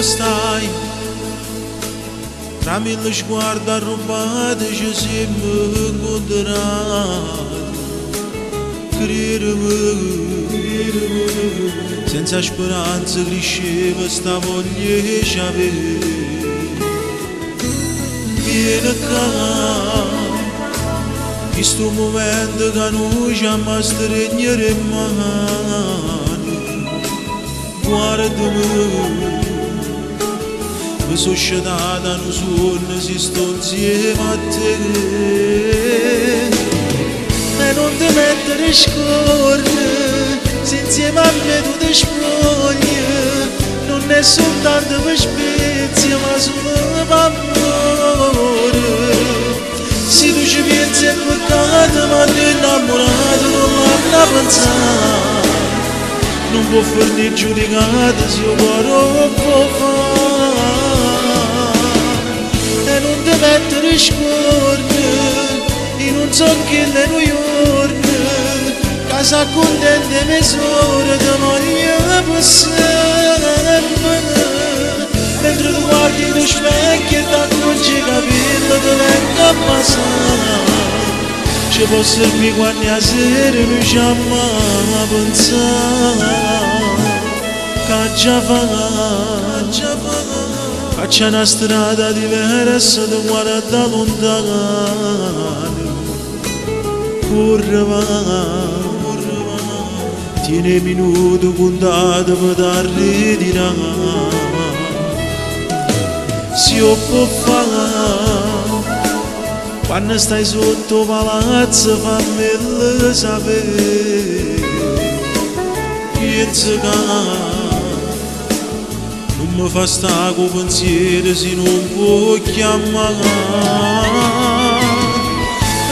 stai Tramil își guarda roba de José mângândrat Criră-mă Senza speranza cresceva sta voglia che avevo Vieni qua In sto momento che noi ci ama stregnere in mano Guarda-mi Mi sono sciatata in un sonno si sto insieme a te E non ti mettere scorne Se insieme a me tu ti spogli Non è soltanto per spezia ma solo per amore Se tu ci pensi è peccato ma ti innamorato non l'hanno pensato Non può farne giudicato se io cuore può fare E non ti mettere scorne In un zocchetto a New York Casa contenta e mesura di moglie per sempre Mentre tu guardi lo specchio e ti accorgi capello ti venga a passare Ci può servire quando a sera non ci ama a pensare Che già fa Che c'è una strada diversa da guarda lontano Corre va Tiene minuto contato per darli di là Si può fare Quando stai sotto palazzo fammelo sapere Penso che Non mi fa stare con pensiero se non può chiamare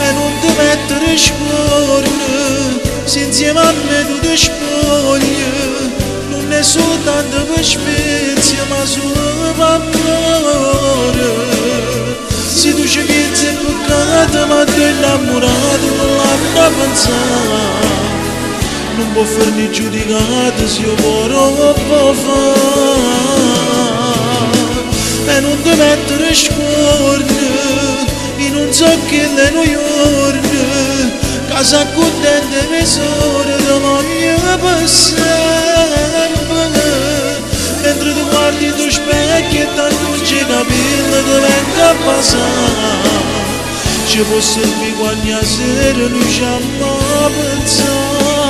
E non ti mettere scorne Se insieme a me tu ti spogli Non è soltanto per spezia ma solo per amore Se tu ci pensi è peccato ma ti innamorato non l'hanno pensato Non può farne giudicato se io cuore può fare E non ti mettere scorne In un zocchetto a New York Casa contenta e mesura di moglie per sempre Mentre tu guardi il tuo specchio e ti accorgi capello ti venga a passare Ci può servire quando a sera noi ci ama a pensare